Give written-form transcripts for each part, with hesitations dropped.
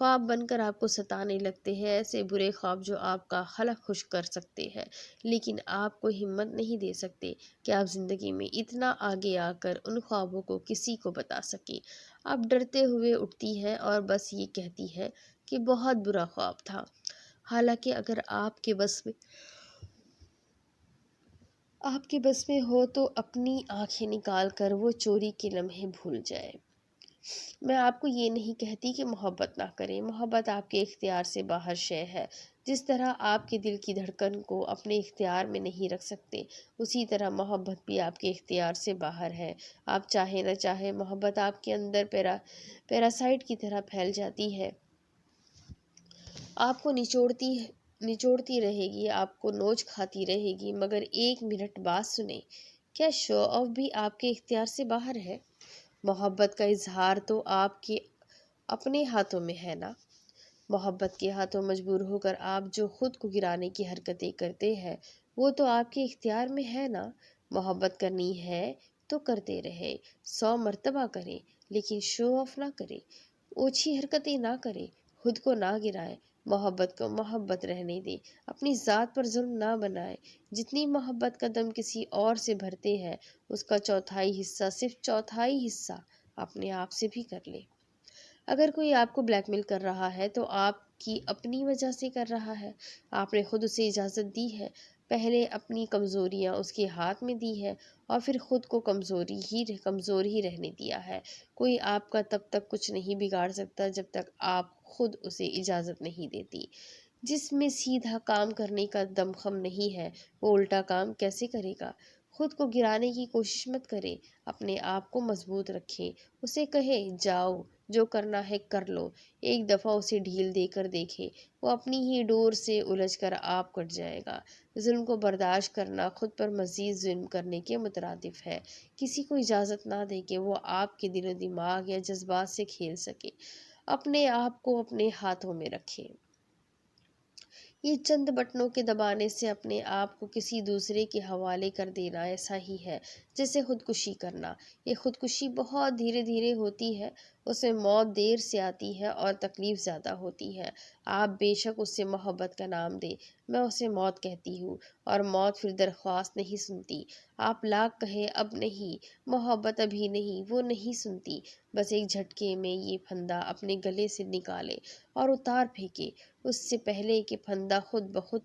خواب بن کر آپ کو ستانے لگتے ہیں، ایسے برے خواب جو آپ کا حلق خشک کر سکتے ہیں، لیکن آپ کو ہمت نہیں دے سکتے کہ آپ زندگی میں اتنا آگے آ کر ان خوابوں کو کسی کو بتا سکیں۔ آپ ڈرتے ہوئے اٹھتی ہیں اور بس یہ کہتی ہے کہ بہت برا خواب تھا، حالانکہ اگر آپ کے بس میں ہو تو اپنی آنکھیں نکال کر وہ چوری کے لمحے بھول جائے۔ میں آپ کو یہ نہیں کہتی کہ محبت نہ کریں، محبت آپ کے اختیار سے باہر شے ہے۔ جس طرح آپ کے دل کی دھڑکن کو اپنے اختیار میں نہیں رکھ سکتے، اسی طرح محبت بھی آپ کے اختیار سے باہر ہے۔ آپ چاہے نہ چاہے محبت آپ کے اندر پیراسائٹ کی طرح پھیل جاتی ہے، آپ کو نچوڑتی رہے گی، آپ کو نوچ کھاتی رہے گی۔ مگر ایک منٹ بات سنیں، کیا شو آف بھی آپ کے اختیار سے باہر ہے؟ محبت کا اظہار تو آپ کے اپنے ہاتھوں میں ہے نا۔ محبت کے ہاتھوں مجبور ہو کر آپ جو خود کو گرانے کی حرکتیں کرتے ہیں، وہ تو آپ کے اختیار میں ہے نا۔ محبت کرنی ہے تو کرتے رہے، 100 مرتبہ کریں، لیکن شو آف نہ کریں، اوچھی حرکتیں نہ کریں، خود کو نہ گرائیں۔ محبت کو محبت رہنے دیں، اپنی ذات پر ظلم نہ بنائیں۔ جتنی محبت کا دم کسی اور سے بھرتے ہیں، اس کا چوتھائی حصہ، صرف چوتھائی حصہ اپنے آپ سے بھی کر لیں۔ اگر کوئی آپ کو بلیک میل کر رہا ہے تو آپ کی اپنی وجہ سے کر رہا ہے، آپ نے خود اسے اجازت دی ہے۔ پہلے اپنی کمزوریاں اس کے ہاتھ میں دی ہے اور پھر خود کو کمزور ہی رہنے دیا ہے۔ کوئی آپ کا تب تک کچھ نہیں بگاڑ سکتا جب تک آپ خود اسے اجازت نہیں دیتی۔ جس میں سیدھا کام کرنے کا دمخم نہیں ہے، وہ الٹا کام کیسے کرے گا؟ خود کو گرانے کی کوشش مت کریں، اپنے آپ کو مضبوط رکھیں۔ اسے کہیں جاؤ، جو کرنا ہے کر لو۔ ایک دفعہ اسے ڈھیل دے کر دیکھیں، وہ اپنی ہی ڈور سے الجھ کر آپ کٹ جائے گا۔ ظلم کو برداشت کرنا خود پر مزید ظلم کرنے کے مترادف ہے۔ کسی کو اجازت نہ دیں کہ وہ آپ کے دل و دماغ یا جذبات سے کھیل سکے۔ اپنے آپ کو اپنے ہاتھوں میں رکھیں۔ یہ چند بٹنوں کے دبانے سے اپنے آپ کو کسی دوسرے کے حوالے کر دینا ایسا ہی ہے جیسے خودکشی کرنا۔ یہ خودکشی بہت دھیرے دھیرے ہوتی ہے، اس میں موت دیر سے آتی ہے اور تکلیف زیادہ ہوتی ہے۔ آپ بے شک اس سے محبت کا نام دیں، میں اسے موت کہتی ہوں، اور موت پھر درخواست نہیں سنتی۔ آپ لاکھ کہیں اب نہیں، محبت ابھی نہیں، وہ نہیں سنتی۔ بس ایک جھٹکے میں یہ پھندا اپنے گلے سے نکالے اور اتار پھینکے، اس سے پہلے کہ پھندا خود بخود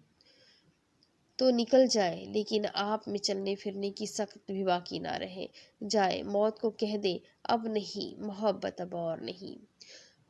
تو نکل جائے، لیکن آپ میں چلنے پھرنے کی سخت بھی باقی نہ رہے جائے۔ موت کو کہہ دیں اب نہیں، محبت اب اور نہیں۔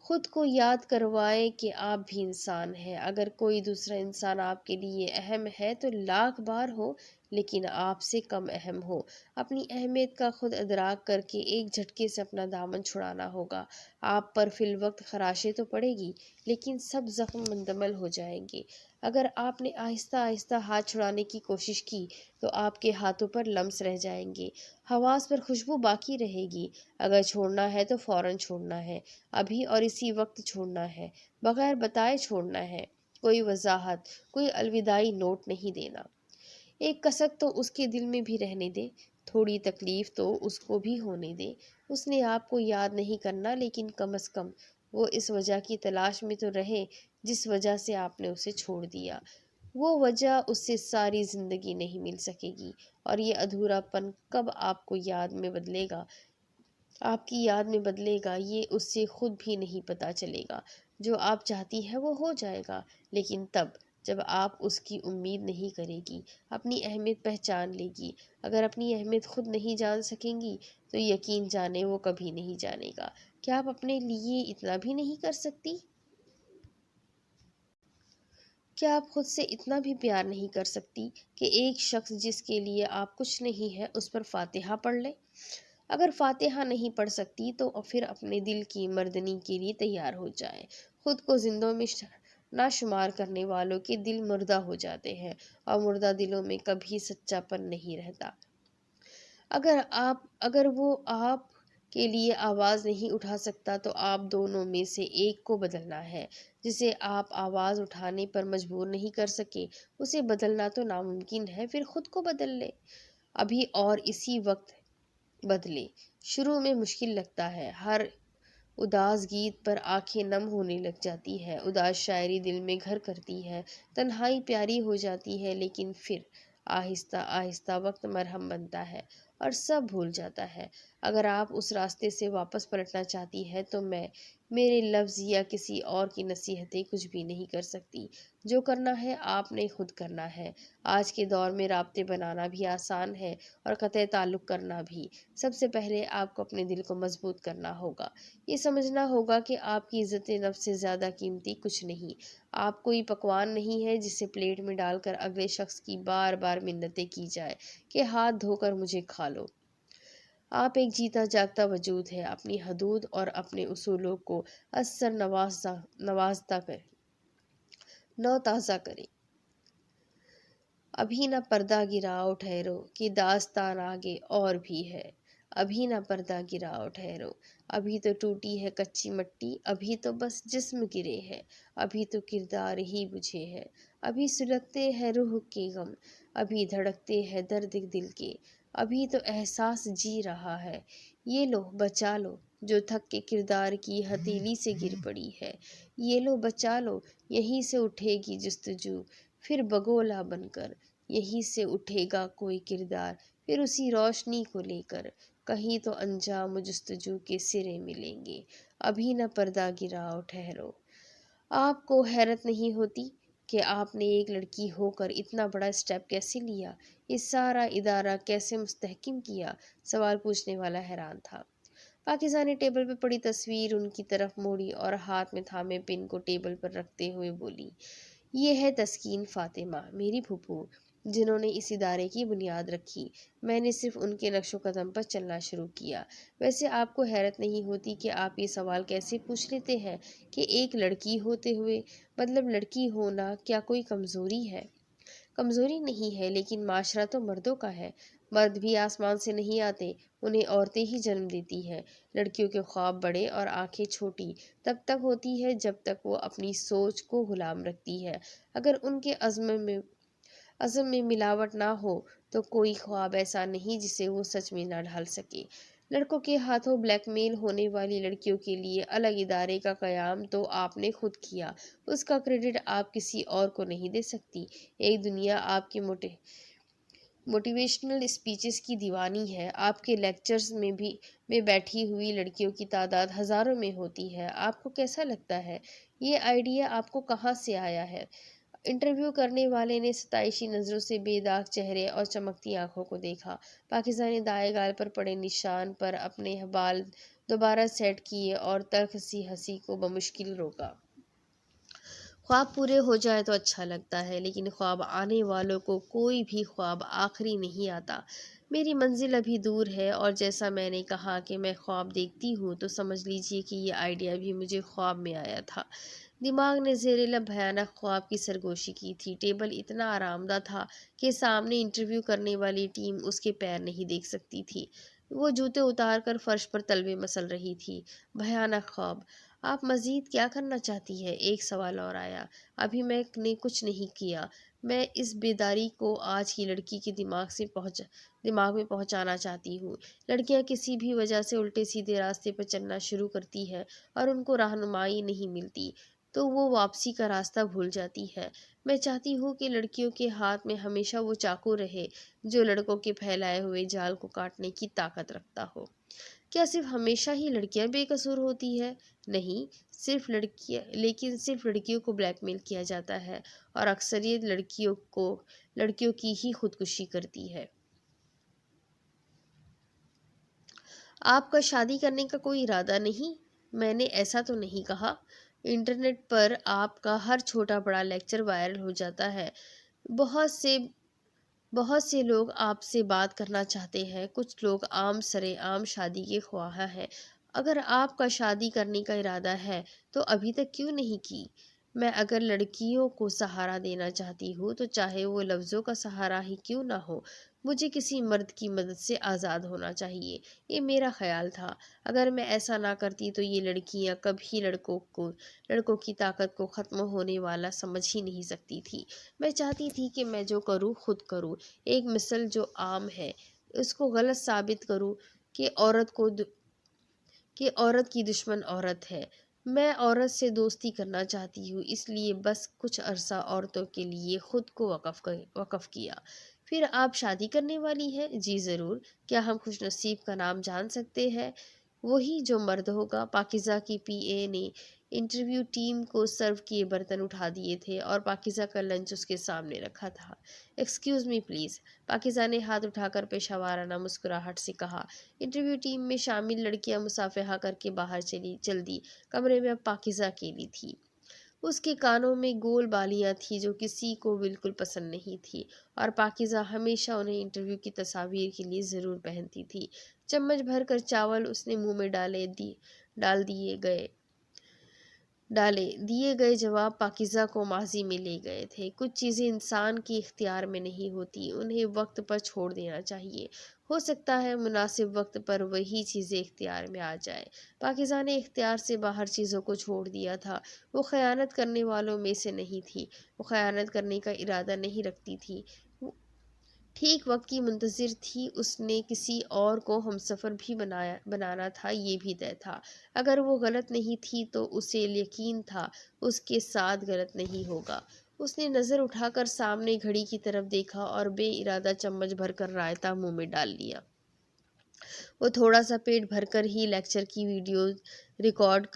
خود کو یاد کروائیں کہ آپ بھی انسان ہیں۔ اگر کوئی دوسرا انسان آپ کے لیے اہم ہے تو لاکھ بار ہو، لیکن آپ سے کم اہم ہو۔ اپنی اہمیت کا خود ادراک کر کے ایک جھٹکے سے اپنا دامن چھڑانا ہوگا۔ آپ پر فی الوقت خراشیں تو پڑے گی، لیکن سب زخم مندمل ہو جائیں گے۔ اگر آپ نے آہستہ آہستہ ہاتھ چھڑانے کی کوشش کی تو آپ کے ہاتھوں پر لمس رہ جائیں گے، حواس پر خوشبو باقی رہے گی۔ اگر چھوڑنا ہے تو فوراً چھوڑنا ہے، ابھی اور اسی وقت چھوڑنا ہے، بغیر بتائے چھوڑنا ہے۔ کوئی وضاحت، کوئی الوداعی نوٹ نہیں دینا۔ ایک کسک تو اس کے دل میں بھی رہنے دیں، تھوڑی تکلیف تو اس کو بھی ہونے دیں۔ اس نے آپ کو یاد نہیں کرنا، لیکن کم از کم وہ اس وجہ کی تلاش میں تو رہے جس وجہ سے آپ نے اسے چھوڑ دیا۔ وہ وجہ اس سے ساری زندگی نہیں مل سکے گی، اور یہ ادھورا پن کب آپ کو یاد میں بدلے گا، آپ کی یاد میں بدلے گا، یہ اس سے خود بھی نہیں پتہ چلے گا۔ جو آپ چاہتی ہے وہ ہو جائے گا، لیکن تب جب آپ اس کی امید نہیں کرے گی، اپنی اہمیت پہچان لے گی۔ اگر اپنی اہمیت خود نہیں جان سکیں گی تو یقین جانے وہ کبھی نہیں جانے گا۔ کیا آپ اپنے لیے اتنا بھی نہیں کر سکتی؟ کیا آپ خود سے اتنا بھی پیار نہیں کر سکتی کہ ایک شخص جس کے لیے آپ کچھ نہیں ہے اس پر فاتحہ پڑھ لے؟ اگر فاتحہ نہیں پڑھ سکتی تو پھر اپنے دل کی مردنی کے لیے تیار ہو جائے۔ خود کو زندوں میں نہ شمار کرنے والوں کے دل مردہ ہو جاتے ہیں، اور مردہ دلوں میں کبھی سچا پن نہیں رہتا۔ اگر وہ آپ کے لیے آواز نہیں اٹھا سکتا تو آپ دونوں میں سے ایک کو بدلنا ہے۔ جسے آپ آواز اٹھانے پر مجبور نہیں کر سکے، اسے بدلنا تو ناممکن ہے، پھر خود کو بدل لے، ابھی اور اسی وقت بدلے۔ شروع میں مشکل لگتا ہے، ہر اداس گیت پر آنکھیں نم ہونے لگ جاتی ہے، اداس شاعری دل میں گھر کرتی ہے، تنہائی پیاری ہو جاتی ہے، لیکن پھر آہستہ آہستہ وقت مرہم بنتا ہے اور سب بھول جاتا ہے۔ اگر آپ اس راستے سے واپس پلٹنا چاہتی ہے تو میرے لفظ یا کسی اور کی نصیحتیں کچھ بھی نہیں کر سکتی۔ جو کرنا ہے آپ نے خود کرنا ہے۔ آج کے دور میں رابطے بنانا بھی آسان ہے اور قطع تعلق کرنا بھی۔ سب سے پہلے آپ کو اپنے دل کو مضبوط کرنا ہوگا۔ یہ سمجھنا ہوگا کہ آپ کی عزت نفس سے زیادہ قیمتی کچھ نہیں۔ آپ کوئی پکوان نہیں ہے جسے پلیٹ میں ڈال کر اگلے شخص کی بار بار منتیں کی جائے کہ ہاتھ دھو کر مجھے کھا لو۔ آپ ایک جیتا جاگتا وجود ہے۔ اپنی حدود اور اپنے اصولوں کو اثر نوازتا کریں، نو تازہ کریں۔ ابھی نہ پردہ گراؤ ٹھہرو کہ داستان آگے اور بھی ہے۔ ابھی نہ پردہ گراؤ ٹھہرو، ابھی تو ٹوٹی ہے کچی مٹی، ابھی تو بس جسم گرے ہے، ابھی تو کردار ہی بجھے ہے، ابھی سلگتے ہیں روح کے غم، ابھی دھڑکتے ہیں درد دل کے، ابھی تو احساس جی رہا ہے۔ یہ لو بچا لو جو تھک کے کردار کی ہتھیلی سے گر پڑی ہے، یہ لو بچا لو، یہیں سے اٹھے گی جستجو پھر بگولا بن کر، یہیں سے اٹھے گا کوئی کردار پھر اسی روشنی کو لے کر، کہیں تو انجام جستجو کے سرے ملیں گے۔ ابھی نہ پردہ گراؤ ٹھہرو۔ آپ کو حیرت نہیں ہوتی کہ آپ نے ایک لڑکی ہو کر اتنا بڑا اسٹیپ کیسے لیا، یہ سارا ادارہ کیسے مستحکم کیا؟ سوال پوچھنے والا حیران تھا۔ پاکیزہ نے ٹیبل پر پڑی تصویر ان کی طرف موڑی اور ہاتھ میں تھامے پن کو ٹیبل پر رکھتے ہوئے بولی، یہ ہے تسکین فاطمہ، میری پھوپھو، جنہوں نے اس ادارے کی بنیاد رکھی۔ میں نے صرف ان کے نقش و قدم پر چلنا شروع کیا۔ ویسے آپ کو حیرت نہیں ہوتی کہ آپ یہ سوال کیسے پوچھ لیتے ہیں کہ ایک لڑکی ہوتے ہوئے، مطلب لڑکی ہونا کیا کوئی کمزوری ہے؟ کمزوری نہیں ہے، لیکن معاشرہ تو مردوں کا ہے۔ مرد بھی آسمان سے نہیں آتے، انہیں عورتیں ہی جنم دیتی ہیں۔ لڑکیوں کے خواب بڑے اور آنکھیں چھوٹی تب تک ہوتی ہے جب تک وہ اپنی سوچ کو غلام رکھتی ہے۔ اگر ان کے عزم میں ملاوٹ نہ ہو تو کوئی خواب ایسا نہیں جسے وہ سچ میں نہ ڈھال سکے۔ لڑکوں کے ہاتھوں بلیک میل ہونے والی لڑکیوں کے لیے الگ ادارے کا قیام تو آپ نے خود کیا، اس کا کریڈٹ آپ کسی اور کو نہیں دے سکتی۔ ایک دنیا آپ کے موٹیویشنل اسپیچز کی دیوانی ہے۔ آپ کے لیکچرز میں بیٹھی ہوئی لڑکیوں کی تعداد ہزاروں میں ہوتی ہے۔ آپ کو کیسا لگتا ہے؟ یہ آئیڈیا آپ کو کہاں سے آیا ہے؟ انٹرویو کرنے والے نے ستائشی نظروں سے بے داغ چہرے اور چمکتی آنکھوں کو دیکھا۔ پاکیزہ نے دائیں گال پر پڑے نشان پر اپنے بال دوبارہ سیٹ کیے اور تلخ سی ہنسی کو بمشکل روکا۔ خواب پورے ہو جائے تو اچھا لگتا ہے، لیکن خواب آنے والوں کو کوئی بھی خواب آخری نہیں آتا۔ میری منزل ابھی دور ہے، اور جیسا میں نے کہا کہ میں خواب دیکھتی ہوں، تو سمجھ لیجیے کہ یہ آئیڈیا بھی مجھے خواب میں آیا تھا۔ دماغ نے زیر لب بھیانک خواب کی سرگوشی کی تھی۔ ٹیبل اتنا آرام دہ تھا کہ سامنے انٹرویو کرنے والی ٹیم اس کے پیر نہیں دیکھ سکتی تھی۔ وہ جوتے اتار کر فرش پر تلوے مسل رہی تھی۔ بھیانک خواب! آپ مزید کیا کرنا چاہتی ہے؟ ایک سوال اور آیا۔ ابھی میں نے کچھ نہیں کیا۔ میں اس بیداری کو آج کی لڑکی کے دماغ میں پہنچانا چاہتی ہوں۔ لڑکیاں کسی بھی وجہ سے الٹے سیدھے راستے پر چلنا شروع کرتی ہیں اور ان کو رہنمائی نہیں ملتی تو وہ واپسی کا راستہ بھول جاتی ہے۔ میں چاہتی ہوں کہ لڑکیوں کے ہاتھ میں ہمیشہ وہ چاقو رہے جو لڑکوں کے پھیلائے ہوئے جال کو کاٹنے کی طاقت رکھتا ہو۔ کیا صرف ہمیشہ ہی لڑکیاں بے قصور ہوتی ہیں؟ نہیں، لیکن صرف لڑکیوں کو بلیک میل کیا جاتا ہے، اور اکثریت لڑکیوں کی ہی خودکشی کرتی ہے۔ آپ کا شادی کرنے کا کوئی ارادہ نہیں؟ میں نے ایسا تو نہیں کہا۔ انٹرنیٹ پر آپ کا ہر چھوٹا بڑا لیکچر وائرل ہو جاتا ہے۔ بہت سے لوگ آپ سے بات کرنا چاہتے ہیں۔ کچھ لوگ عام سرے عام شادی کے خواہاں ہیں۔ اگر آپ کا شادی کرنے کا ارادہ ہے تو ابھی تک کیوں نہیں کی؟ میں اگر لڑکیوں کو سہارا دینا چاہتی ہوں تو چاہے وہ لفظوں کا سہارا ہی کیوں نہ ہو، مجھے کسی مرد کی مدد سے آزاد ہونا چاہیے، یہ میرا خیال تھا۔ اگر میں ایسا نہ کرتی تو یہ لڑکیاں کبھی لڑکوں کی طاقت کو ختم ہونے والا سمجھ ہی نہیں سکتی تھی۔ میں چاہتی تھی کہ میں جو کروں خود کروں، ایک مثل جو عام ہے اس کو غلط ثابت کروں کہ کہ عورت کی دشمن عورت ہے۔ میں عورت سے دوستی کرنا چاہتی ہوں، اس لیے بس کچھ عرصہ عورتوں کے لیے خود کو وقف کیا۔ پھر آپ شادی کرنے والی ہیں؟ جی ضرور۔ کیا ہم خوش نصیب کا نام جان سکتے ہیں؟ وہی جو مرد ہوگا۔ پاکیزہ کی پی اے نے انٹرویو ٹیم کو سرو کیے برتن اٹھا دیے تھے اور پاکیزہ کا لنچ اس کے سامنے رکھا تھا۔ ایکسکیوز می پلیز، پاکیزہ نے ہاتھ اٹھا کر پیشہ وارانہ مسکراہٹ سے کہا۔ انٹرویو ٹیم میں شامل لڑکیاں مصافحہ کر کے باہر چل دی۔ کمرے میں اب پاکیزہ اکیلی تھی۔ اس کے کانوں میں گول بالیاں تھیں جو کسی کو بالکل پسند نہیں تھی، اور پاکیزہ ہمیشہ انہیں انٹرویو کی تصاویر کے لیے ضرور پہنتی تھی۔ چمچ بھر کر چاول اس نے منہ میں دیے گئے جواب پاکیزہ کو ماضی میں لے گئے تھے۔ کچھ چیزیں انسان کے اختیار میں نہیں ہوتی، انہیں وقت پر چھوڑ دینا چاہیے۔ ہو سکتا ہے مناسب وقت پر وہی چیزیں اختیار میں آ جائے۔ پاکیزہ نے اختیار سے باہر چیزوں کو چھوڑ دیا تھا۔ وہ خیانت کرنے والوں میں سے نہیں تھی، وہ خیانت کرنے کا ارادہ نہیں رکھتی تھی۔ ٹھیک وقت کی منتظر تھی۔ اس نے کسی اور کو ہمسفر بھی بنانا تھا، یہ بھی طے تھا۔ اگر وہ غلط نہیں تھی تو اسے یقین تھا اس کے ساتھ غلط نہیں ہوگا۔ اس نے نظر اٹھا کر سامنے گھڑی کی طرف دیکھا اور بے ارادہ چمچ بھر کر رائتہ منہ میں ڈال لیا۔ وہ تھوڑا سا پیٹ بھر کر ہی لیکچر کی ویڈیو ریکارڈ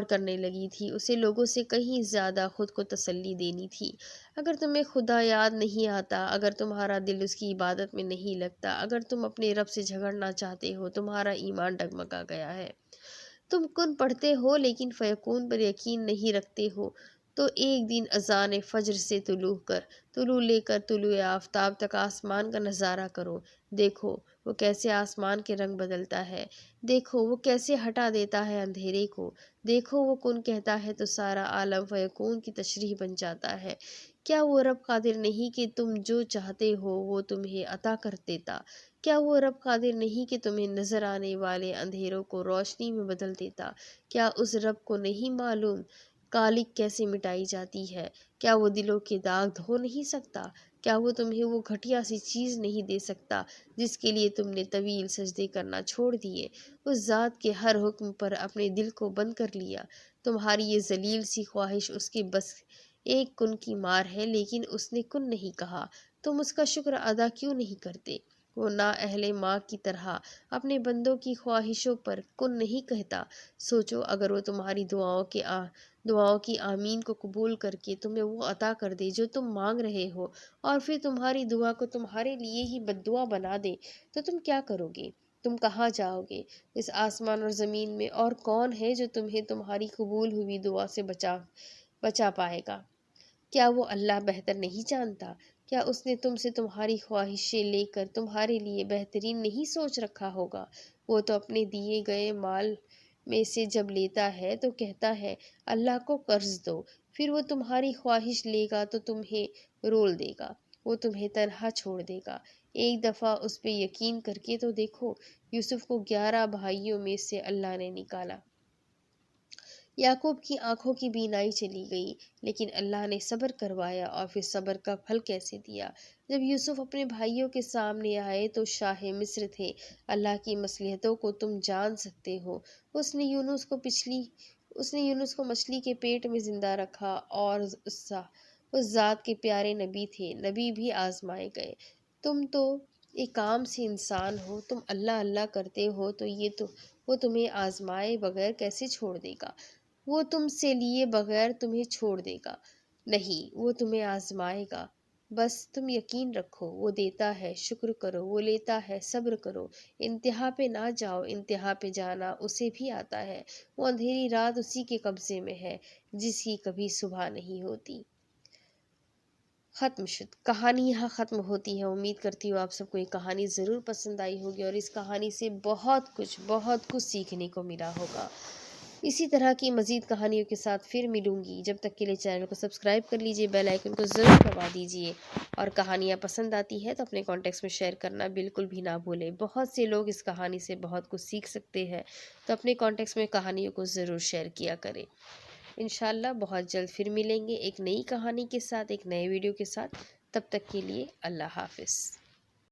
کرنے لگی تھی۔ اسے لوگوں سے کہیں زیادہ خود کو تسلی دینی تھی۔ اگر تمہیں خدا یاد نہیں آتا، اگر تمہارا دل اس کی عبادت میں نہیں لگتا، اگر تم اپنے رب سے جھگڑنا چاہتے ہو، تمہارا ایمان ڈگمگا گیا ہے، تم کن پڑھتے ہو لیکن فیکون پر یقین نہیں رکھتے ہو، تو ایک دن اذان فجر سے طلوع لے کر طلوع آفتاب تک آسمان کا نظارہ کرو۔ دیکھو وہ کیسے آسمان کے رنگ بدلتا ہے، دیکھو وہ کیسے ہٹا دیتا ہے اندھیرے کو، دیکھو وہ کن کہتا ہے تو سارا عالم فیکون کی تشریح بن جاتا ہے۔ کیا وہ رب قادر نہیں کہ تم جو چاہتے ہو وہ تمہیں عطا کر دیتا؟ کیا وہ رب قادر نہیں کہ تمہیں نظر آنے والے اندھیروں کو روشنی میں بدل دیتا؟ کیا اس رب کو نہیں معلوم کالک کیسے مٹائی جاتی ہے؟ کیا وہ دلوں کے داغ دھو نہیں سکتا؟ کیا وہ تمہیں وہ گھٹیا سی چیز نہیں دے سکتا جس کے لیے تم نے طویل سجدے کرنا چھوڑ دیے؟ اس ذات کے ہر حکم پر اپنے دل کو بند کر لیا۔ تمہاری یہ ذلیل سی خواہش اس کے بس ایک کن کی مار ہے، لیکن اس نے کن نہیں کہا۔ تم اس کا شکر ادا کیوں نہیں کرتے؟ وہ نااہل ماں کی طرح اپنے بندوں کی خواہشوں پر کن نہیں کہتا۔ سوچو اگر وہ تمہاری دعاؤں کی آمین کو قبول کر کے تمہیں وہ عطا کر دے جو تم مانگ رہے ہو، اور پھر تمہاری دعا کو تمہارے لیے ہی بددعا بنا دے، تو تم کیا کرو گے؟ تم کہاں جاؤ گے؟ اس آسمان اور زمین میں اور کون ہے جو تمہیں تمہاری قبول ہوئی دعا سے بچا پائے گا؟ کیا وہ اللہ بہتر نہیں جانتا؟ کیا اس نے تم سے تمہاری خواہشیں لے کر تمہارے لیے بہترین نہیں سوچ رکھا ہوگا؟ وہ تو اپنے دیے گئے مال میں سے جب لیتا ہے تو کہتا ہے اللہ کو قرض دو، پھر وہ تمہاری خواہش لے گا تو تمہیں رول دے گا، وہ تمہیں تنہا چھوڑ دے گا۔ ایک دفعہ اس پہ یقین کر کے تو دیکھو۔ یوسف کو 11 بھائیوں میں سے اللہ نے نکالا۔ یعقوب کی آنکھوں کی بینائی چلی گئی، لیکن اللہ نے صبر کروایا، اور پھر صبر کا پھل کیسے دیا۔ جب یوسف اپنے بھائیوں کے سامنے آئے تو شاہ مصر تھے۔ اللہ کی مصلحتوں کو تم جان سکتے ہو۔ اس نے یونس کو مچھلی کے پیٹ میں زندہ رکھا، اور اس ذات کے پیارے نبی تھے، نبی بھی آزمائے گئے۔ تم تو ایک عام سے انسان ہو، تم اللہ اللہ کرتے ہو، تو وہ تمہیں آزمائے بغیر کیسے چھوڑ دے گا؟ وہ تم سے لیے بغیر تمہیں چھوڑ دے گا؟ نہیں، وہ تمہیں آزمائے گا۔ بس تم یقین رکھو، وہ دیتا ہے شکر کرو، وہ لیتا ہے صبر کرو۔ انتہا پہ نہ جاؤ، انتہا پہ جانا اسے بھی آتا ہے۔ وہ اندھیری رات اسی کے قبضے میں ہے جس کی کبھی صبح نہیں ہوتی۔ ختم شد کہانی یہاں ختم ہوتی ہے۔ امید کرتی ہوں آپ سب کو یہ کہانی ضرور پسند آئی ہوگی اور اس کہانی سے بہت کچھ سیکھنے کو ملا ہوگا۔ اسی طرح کی مزید کہانیوں کے ساتھ پھر ملوں گی۔ جب تک کے لیے چینل کو سبسکرائب کر لیجئے، بیل آئیکن کو ضرور دبا دیجئے، اور کہانیاں پسند آتی ہے تو اپنے کانٹیکٹس میں شیئر کرنا بالکل بھی نہ بھولیں۔ بہت سے لوگ اس کہانی سے بہت کچھ سیکھ سکتے ہیں، تو اپنے کانٹیکٹس میں کہانیوں کو ضرور شیئر کیا کریں۔ انشاءاللہ بہت جلد پھر ملیں گے ایک نئی کہانی کے ساتھ، ایک نئے ویڈیو کے ساتھ۔ تب تک کے لیے اللہ حافظ۔